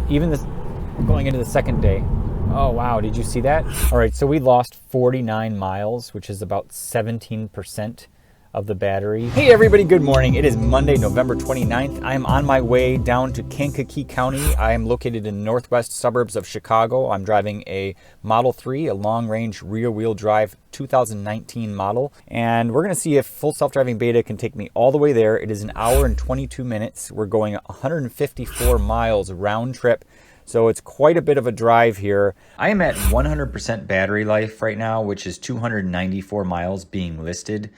even this going into the second day. Oh wow, did you see that? All right, so we lost 49 miles, which is about 17% of the battery. Hey everybody, good morning. It is Monday, November 29th. I am on my way down to Kankakee County. I am located in the northwest suburbs of Chicago. I'm driving a Model 3, a long-range rear-wheel drive 2019 model. And we're gonna see if full self-driving beta can take me all the way there. It is an hour and 22 minutes. We're going 154 miles round trip. So it's quite a bit of a drive here. I am at 100% battery life right now, which is 294 miles being listed.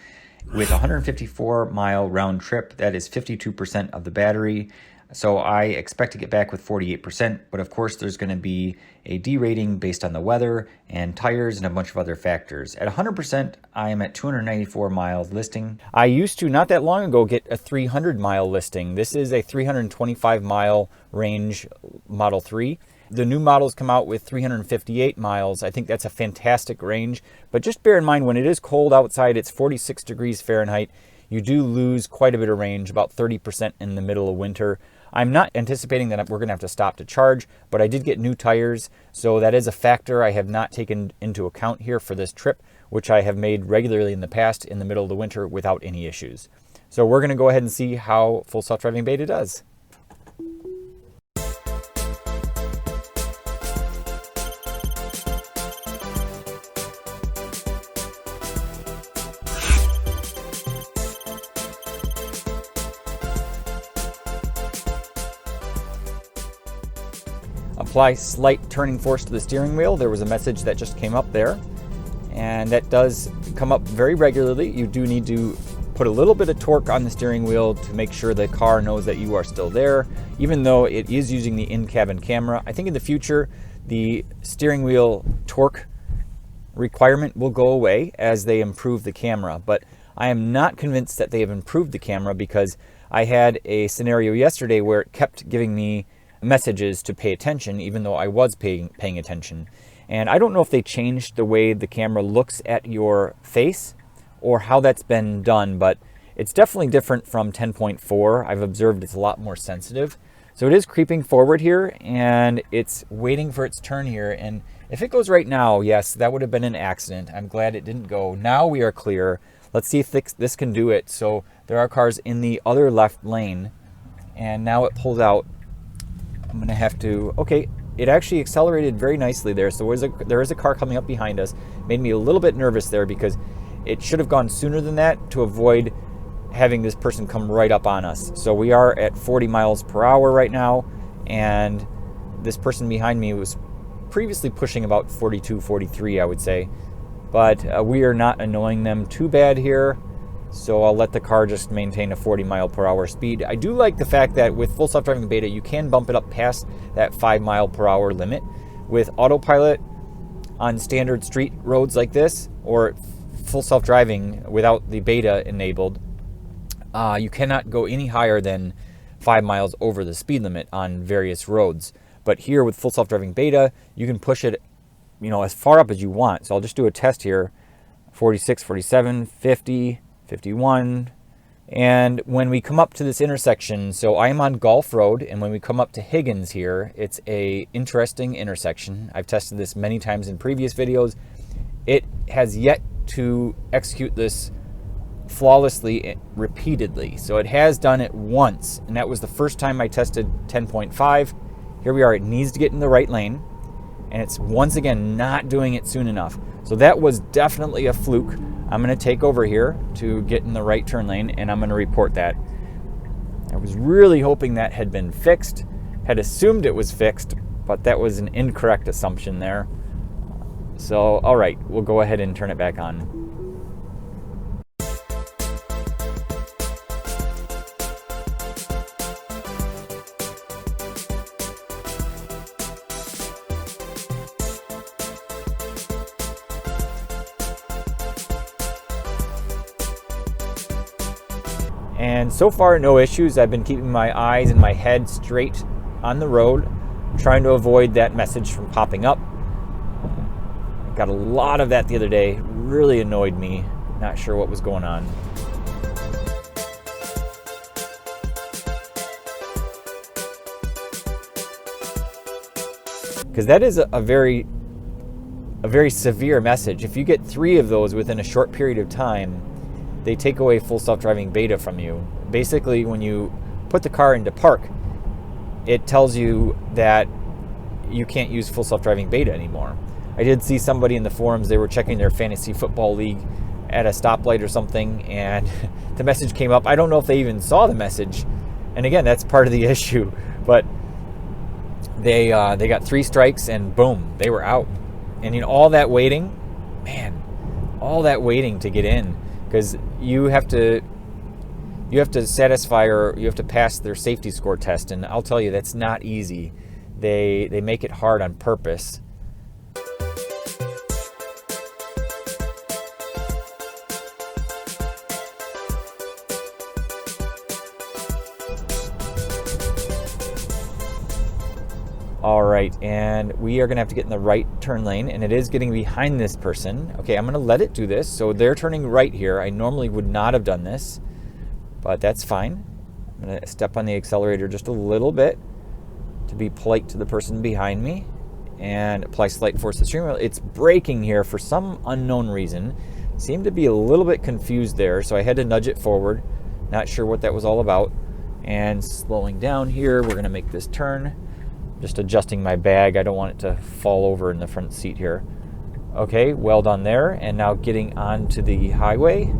With 154 mile round trip, that is 52% of the battery. So I expect to get back with 48%, but of course there's going to be a derating based on the weather and tires and a bunch of other factors. At 100%, I am at 294 miles listing. I used to, not that long ago, get a 300 mile listing. This is a 325 mile range Model 3. The new models come out with 358 miles. I think that's a fantastic range, but just bear in mind when it is cold outside, it's 46 degrees Fahrenheit, you do lose quite a bit of range, about 30% in the middle of winter. I'm not anticipating that we're gonna have to stop to charge, but I did get new tires, so that is a factor I have not taken into account here for this trip, which I have made regularly in the past in the middle of the winter without any issues. So we're gonna go ahead and see how full self-driving beta does. Apply slight turning force to the steering wheel. There was a message that just came up there, and that does come up very regularly. You do need to put a little bit of torque on the steering wheel to make sure the car knows that you are still there, even though it is using the in-cabin camera. I think in the future, the steering wheel torque requirement will go away as they improve the camera, but I am not convinced that they have improved the camera, because I had a scenario yesterday where it kept giving me messages to pay attention, even though I was paying attention. And I don't know if they changed the way the camera looks at your face or how that's been done, but it's definitely different from 10.4. I've observed it's a lot more sensitive. So it is creeping forward here, and it's waiting for its turn here. And if it goes right now, yes, that would have been an accident. I'm glad it didn't go. Now we are clear. Let's see if this can do it. So there are cars in the other left lane, and now it pulls out. I'm gonna have to, okay, it actually accelerated very nicely there. So there is a car coming up behind us. Made me a little bit nervous there, because it should have gone sooner than that to avoid having this person come right up on us. So we are at 40 miles per hour right now, and this person behind me was previously pushing about 42, 43, I would say. But we are not annoying them too bad here. So I'll let the car just maintain a 40 mile per hour speed. I do like the fact that with full self-driving beta, you can bump it up past that 5 mile per hour limit. With autopilot on standard street roads like this, or full self-driving without the beta enabled, you cannot go any higher than 5 miles over the speed limit on various roads. But here with full self-driving beta, you can push it, as far up as you want. So I'll just do a test here. 46, 47, 50, 51, and when we come up to this intersection, so I am on Gulf Road, and when we come up to Higgins here, it's a interesting intersection. I've tested this many times in previous videos. It has yet to execute this flawlessly repeatedly. So it has done it once, and that was the first time I tested 10.5. Here we are, it needs to get in the right lane, and it's once again not doing it soon enough. So that was definitely a fluke. I'm gonna take over here to get in the right turn lane, and I'm gonna report that. I was really hoping that had been fixed, had assumed it was fixed, but that was an incorrect assumption there. So, all right, we'll go ahead and turn it back on. And so far, no issues. I've been keeping my eyes and my head straight on the road, trying to avoid that message from popping up. Got a lot of that the other day. Really annoyed me. Not sure what was going on. because that is a very severe message. If you get 3 of those within a short period of time, they take away full self-driving beta from you. Basically, when you put the car into park, it tells you that you can't use full self-driving beta anymore. I did see somebody in the forums, they were checking their fantasy football league at a stoplight or something, and the message came up. I don't know if they even saw the message, and again, that's part of the issue, but they got 3 strikes and boom, they were out. And you know, all that waiting, man, all that waiting to get in, because you have to satisfy, or you have to pass their safety score test, and I'll tell you, that's not easy. They make it hard on purpose. All right, and we are gonna have to get in the right turn lane, and it is getting behind this person. Okay, I'm gonna let it do this. So they're turning right here. I normally would not have done this, but that's fine. I'm gonna step on the accelerator just a little bit to be polite to the person behind me and apply slight force to the steering wheel. It's braking here for some unknown reason. Seemed to be a little bit confused there, so I had to nudge it forward. Not sure what that was all about. And slowing down here, we're gonna make this turn. Just adjusting my bag. I don't want it to fall over in the front seat here. Okay, well done there. And now getting onto the highway.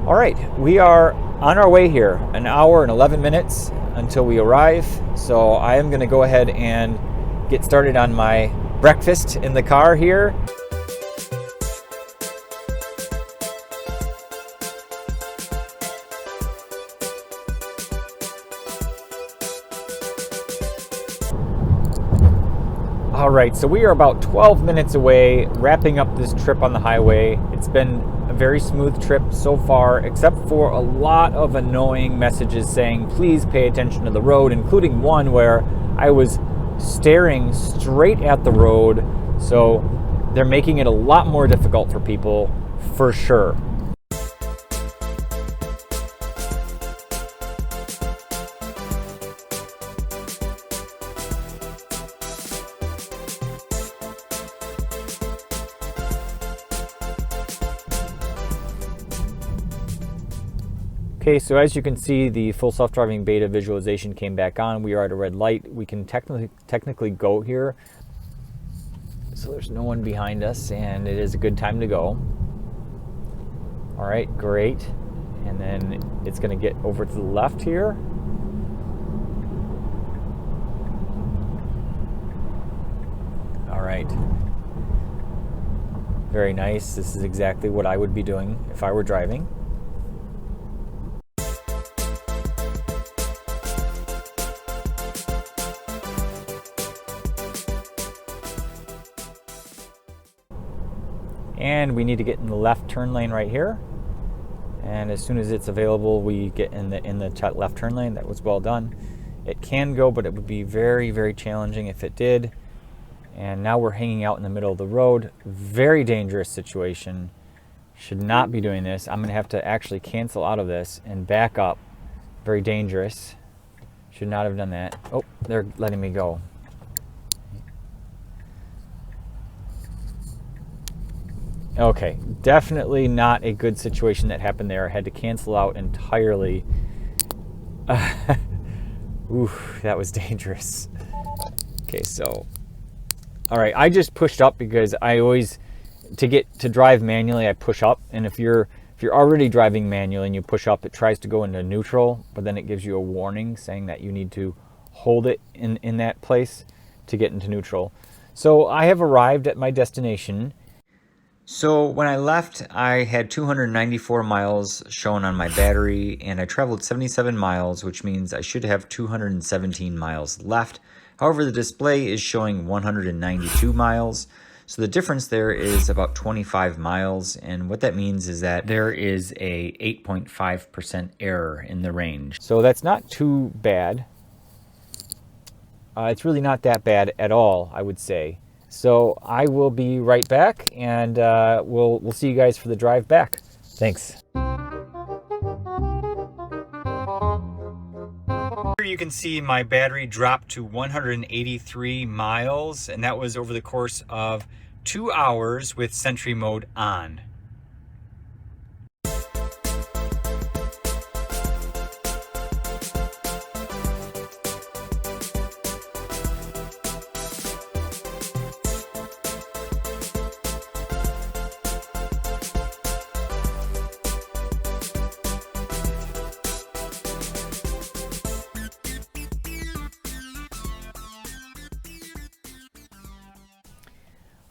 All right, we are on our way here. 1 hour and 11 minutes until we arrive. So I am gonna go ahead and get started on my breakfast in the car here. All right, so we are about 12 minutes away, wrapping up this trip on the highway. It's been a very smooth trip so far, except for a lot of annoying messages saying, please pay attention to the road, including one where I was staring straight at the road. So they're making it a lot more difficult for people, for sure. Okay, so as you can see, the full self-driving beta visualization came back on. We are at a red light. We can technically go here. So there's no one behind us, and it is a good time to go. All right, great. And then it's gonna get over to the left here. All right. Very nice. This is exactly what I would be doing if I were driving. And we need to get in the left turn lane right here. And as soon as it's available, we get in the left turn lane. That was well done. It can go, but it would be very, very challenging if it did. And now we're hanging out in the middle of the road. Very dangerous situation. Should not be doing this. I'm gonna have to actually cancel out of this and back up. Very dangerous. Should not have done that. Oh, they're letting me go. Okay, definitely not a good situation that happened there. I had to cancel out entirely. Oof, that was dangerous. Okay, so, all right, I just pushed up because I always, to drive manually, I push up. And if you're already driving manually and you push up, it tries to go into neutral, but then it gives you a warning saying that you need to hold it in that place to get into neutral. So I have arrived at my destination. So when I left, I had 294 miles shown on my battery, and I traveled 77 miles, which means I should have 217 miles left. However, the display is showing 192 miles. So the difference there is about 25 miles. And what that means is that there is a 8.5% error in the range. So that's not too bad. It's really not that bad at all, I would say. So I will be right back, and we'll see you guys for the drive back. Thanks. Here you can see my battery dropped to 183 miles, and that was over the course of 2 hours with Sentry mode on.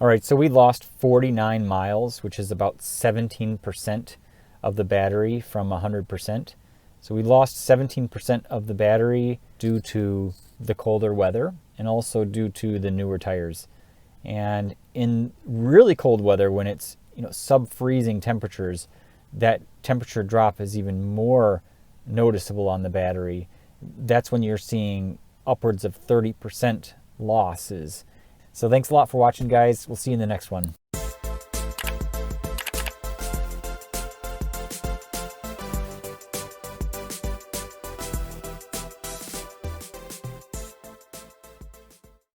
All right, so we lost 49 miles, which is about 17% of the battery from 100%. So we lost 17% of the battery due to the colder weather and also due to the newer tires. And in really cold weather, when it's sub-freezing temperatures, that temperature drop is even more noticeable on the battery. That's when you're seeing upwards of 30% losses. So thanks a lot for watching, guys. We'll see you in the next one.